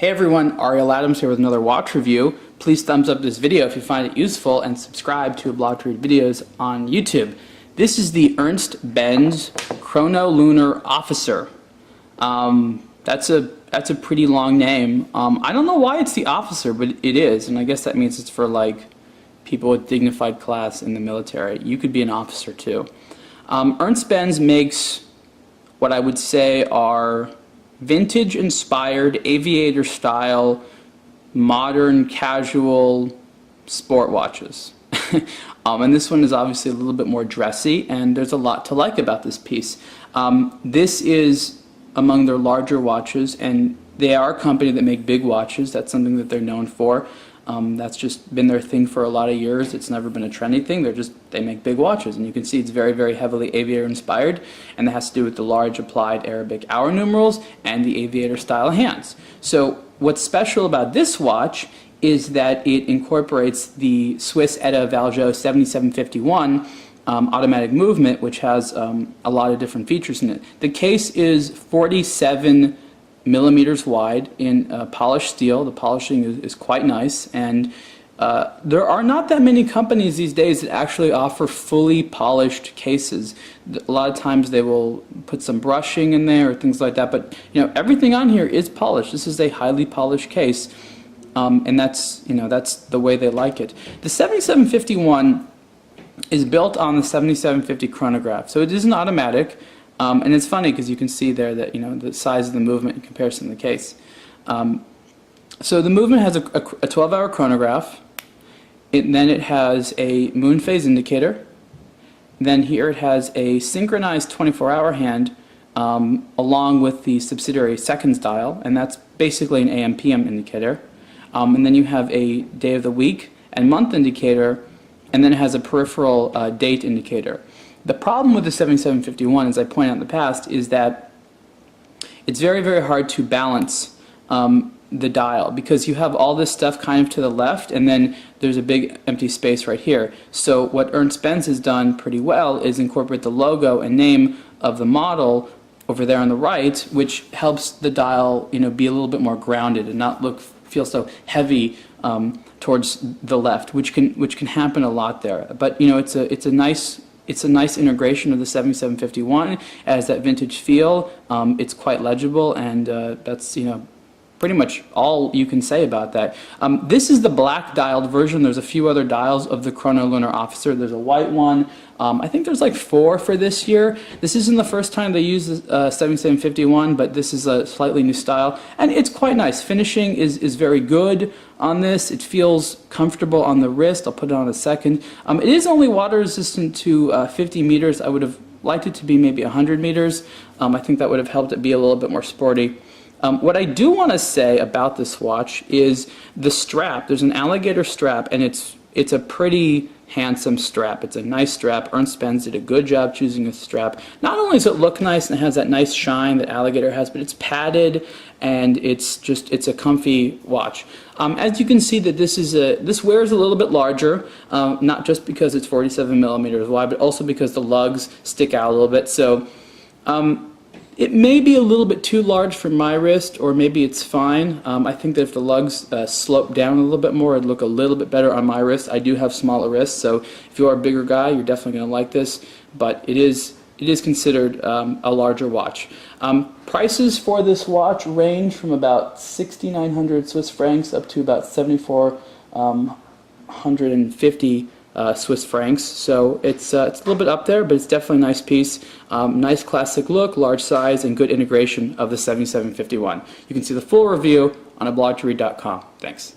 Hey everyone, Ariel Adams here with another watch review. Please thumbs up this video if you find it useful and subscribe to Blog to Read videos on YouTube. This is the Ernst Benz ChronoLunar Officer. That's a pretty long name. I don't know why it's the officer, but it is, and I guess that means it's for like people with dignified class in the military. You could be an officer too. Ernst Benz makes what I would say are vintage-inspired, aviator-style, modern, casual sport watches. And this one is obviously a little bit more dressy, and there's a lot to like about this piece. This is among their larger watches, and they are a company that make big watches. That's something that they're known for. That's just been their thing for a lot of years. It's never been a trendy thing. They make big watches, and you can see it's very, very heavily aviator inspired, and that has to do with the large applied Arabic hour numerals and the aviator style hands. So what's special about this watch is that it incorporates the Swiss Etta Valjoux 7751 automatic movement, which has a lot of different features in it. The case is 47 millimeters wide in polished steel. The polishing is quite nice, and there are not that many companies these days that actually offer fully polished cases. A lot of times they will put some brushing in there or things like that, but everything on here is polished. This is a highly polished case, and that's the way they like it. The 7751 is built on the 7750 chronograph, so it is an automatic. And it's funny because you can see there that the size of the movement in comparison to the case. So the movement has a 12-hour chronograph. Then it has a moon phase indicator. Then here it has a synchronized 24-hour hand along with the subsidiary seconds dial, and that's basically an AM/PM indicator. And then you have a day of the week and month indicator, and then it has a peripheral date indicator. The problem with the 7751, as I pointed out in the past, is that it's very, very hard to balance the dial because you have all this stuff kind of to the left, and then there's a big empty space right here. So what Ernst Benz has done pretty well is incorporate the logo and name of the model over there on the right, which helps the dial be a little bit more grounded and not feel so heavy towards the left, which can happen a lot there. But it's a nice integration of the 7751. It has that vintage feel. It's quite legible, and that's pretty much all you can say about that. This is the black dialed version. There's a few other dials of the ChronoLunar Officer. There's a white one. I think there's like 4 for this year. This isn't the first time they use the 7751, but this is a slightly new style, and it's quite nice. Finishing is very good on this. It feels comfortable on the wrist. I'll put it on a second. It is only water resistant to 50 meters. I would have liked it to be maybe 100 meters. I think that would have helped it be a little bit more sporty. What I do want to say about this watch is the strap. There's an alligator strap, and it's a pretty handsome strap. It's a nice strap. Ernst Benz did a good job choosing a strap. Not only does it look nice and it has that nice shine that alligator has, but it's padded, and it's a comfy watch. As you can see, that this wears a little bit larger, not just because it's 47 millimeters wide, but also because the lugs stick out a little bit. So it may be a little bit too large for my wrist, or maybe it's fine. I think that if the lugs slope down a little bit more, it'd look a little bit better on my wrist. I do have smaller wrists, so if you are a bigger guy, you're definitely going to like this. But it is considered a larger watch. Prices for this watch range from about 6,900 Swiss francs up to about 7,450 Swiss francs, so it's a little bit up there, but it's definitely a nice piece. Nice classic look, large size, and good integration of the 7751. You can see the full review on blogtoread.com. Thanks.